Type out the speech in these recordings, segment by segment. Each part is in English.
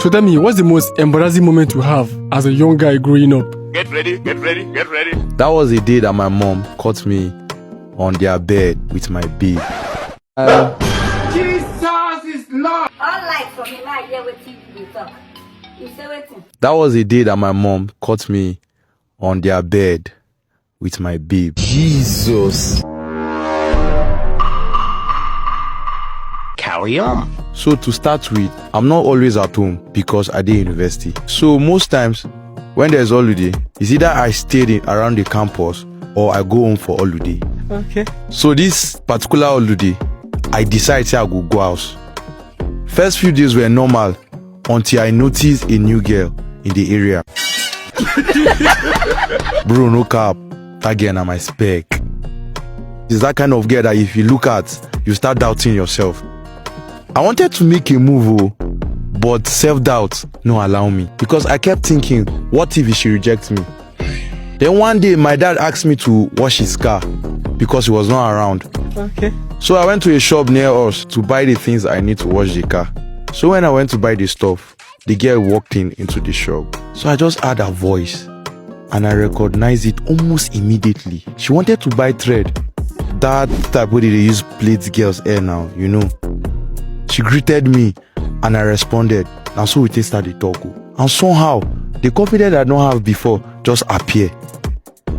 So tell me, what's the most embarrassing moment you have as a young guy growing up? Get ready, get ready, get ready. That was the day that my mom caught me on their bed with my babe. Jesus is Lord. All light from me now, hear what you talk. You say waiting. That was the day that my mom caught me on their bed with my babe. Jesus. Carry on. So to start with, I'm not always at home because I did university. So most times when there's holiday, it's either I stayed around the campus or I go home for holiday. Okay. So this particular holiday, I decided I would go house. First few days were normal until I noticed a new girl in the area. Bro, no cap. That girl na my spec. It's that kind of girl that if you look at, you start doubting yourself. I wanted to make a move, but self-doubt no allow me. Because I kept thinking, what if she rejects me? Then one day, my dad asked me to wash his car because he was not around. Okay. So I went to a shop near us to buy the things I need to wash the car. So when I went to buy the stuff, the girl walked into the shop. So I just heard her voice and I recognized it almost immediately. She wanted to buy thread. That type where they use plaits girls' hair now, you know. She greeted me and I responded. And so we started talking. And somehow, the confidence I don't have before just appeared.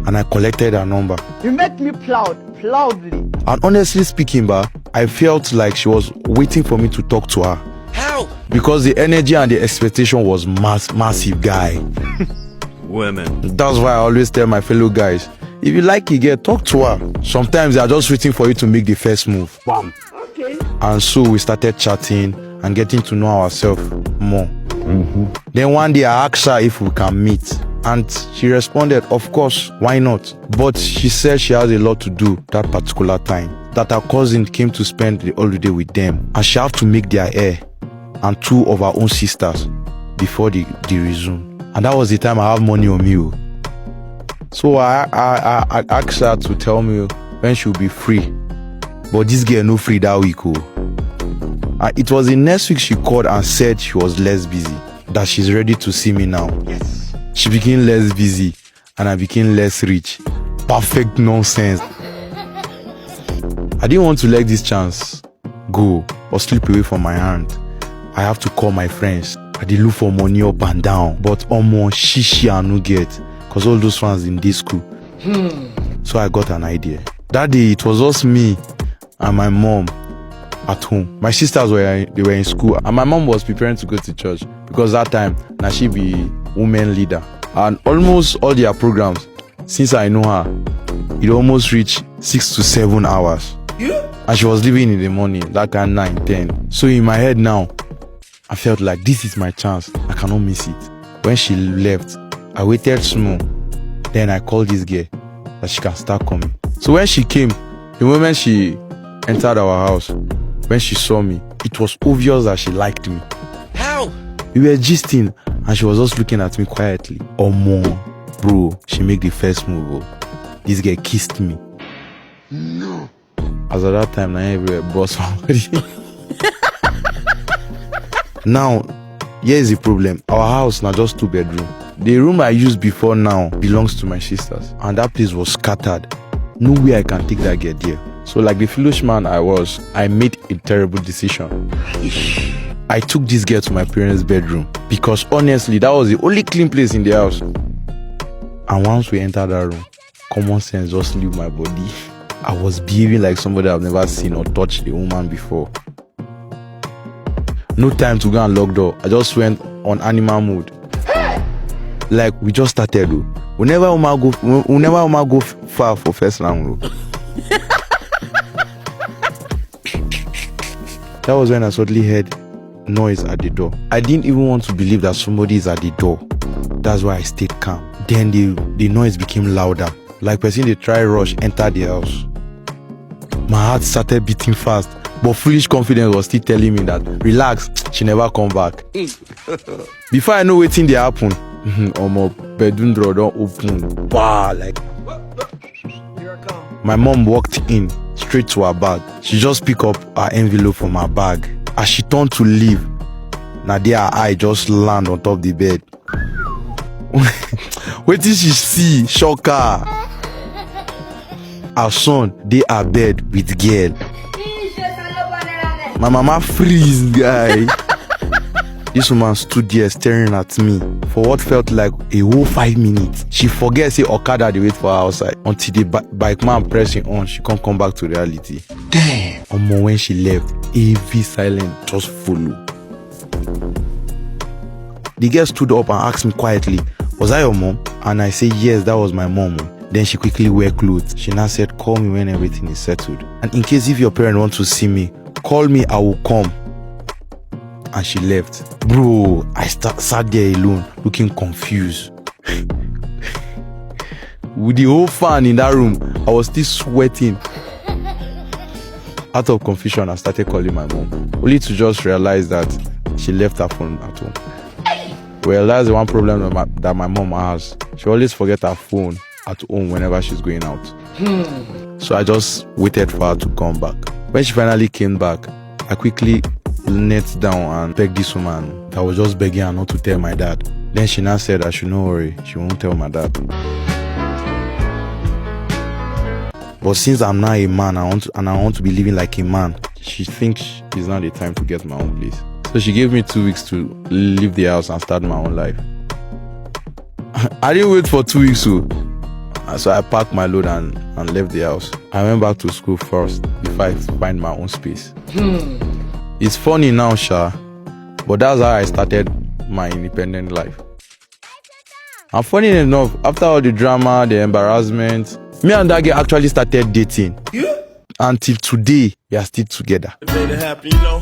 And I collected her number. You make me proudly. And honestly speaking, I felt like she was waiting for me to talk to her. How? Because the energy and the expectation was massive, guy. Women. That's why I always tell my fellow guys, if you like a girl, talk to her. Sometimes they are just waiting for you to make the first move. Bam. Okay. And so we started chatting and getting to know ourselves more. Then one day I asked her if we can meet. And she responded, of course, why not? But she said she has a lot to do that particular time. That her cousin came to spend the holiday with them. And she had to make their hair and two of her own sisters before they resume. And that was the time I have money on me. So I asked her to tell me when she'll be free. But this girl no free that week. It was the next week she called and said she was less busy. That she's ready to see me now. Yes. She became less busy and I became less rich. Perfect nonsense. I didn't want to let this chance go or slip away from my hand. I have to call my friends. I did look for money up and down. But omo, shishi I no get. Cause all those ones in this school. So I got an idea. That day it was just me and my mom at home. My sisters were in school and my mom was preparing to go to church because that time now she be women leader. And almost all their programs, since I know her, it almost reached 6 to 7 hours. Yeah. And she was leaving in the morning, that kind 9, 10. So in my head now, I felt like this is my chance. I cannot miss it. When she left, I waited small. Then I called this girl that she can start coming. So when she came, the moment she entered our house, when she saw me, it was obvious that she liked me. How? We were gisting and she was just looking at me quietly. Omo, bro, she made the first move. This girl kissed me. No. As at that time, I everywhere brought somebody. Now, here's the problem. Our house now just 2 bedroom. The room I used before now belongs to my sisters. And that place was scattered. No way I can take that girl there. So like the foolish man I was, I made a terrible decision. I took this girl to my parents' bedroom. Because honestly, that was the only clean place in the house. And once we entered that room, common sense just leave my body. I was behaving like somebody I've never seen or touched a woman before. No time to go and lock door. I just went on animal mode. Like we just started though. Whenever woman go far for first round. That was when I suddenly heard noise at the door. I didn't even want to believe that somebody is at the door. That's why I stayed calm. Then the noise became louder. Like person they try rush enter the house. My heart started beating fast. But foolish confidence was still telling me that relax, she never come back. Before I know wetin dey happen, omo bedroom door don open. Bah, like. My mom walked in straight to her bag. She just picked up her envelope from her bag. As she turned to leave, Now there her eye just land on top the bed. Wait till she see, shock her. Her son, they are bed with girl. My mama freeze, guy. This woman stood there staring at me for what felt like a whole 5 minutes. She forgets say Okada they wait for her outside until the bike man pressing on. She can't come back to reality. Damn. When she left, heavy silence just follow. The girl stood up and asked me quietly, "Was I your mom?" And I said, "Yes, that was my mom." Then she quickly wear clothes. She now said, "Call me when everything is settled. And in case if your parent want to see me, call me, I will come." And she left. Bro, I sat there alone, looking confused. With the whole fan in that room, I was still sweating. Out of confusion, I started calling my mom, only to just realize that she left her phone at home. Well, that's the one problem that my mom has. She always forgets her phone at home whenever she's going out. So I just waited for her to come back. When she finally came back, I quickly knelt down and begged this woman that was just begging her not to tell my dad. Then she now said I should not worry, she won't tell my dad. But since I'm now a man, I want to be living like a man, she thinks it's not the time to get my own place. So she gave me 2 weeks to leave the house and start my own life. I didn't wait for 2 weeks, so I packed my load and left the house. I went back to school first before I find my own space. It's funny now, Sha, but that's how I started my independent life. And funny enough, after all the drama, the embarrassment, me and that girl actually started dating. Yeah. Until today, we are still together. It made it happen, you know.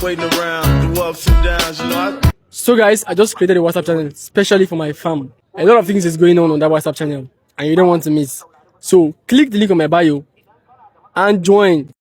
Waiting around, the ups and downs, you know. So guys, I just created a WhatsApp channel especially for my fam. A lot of things is going on that WhatsApp channel and you don't want to miss. So click the link on my bio and join.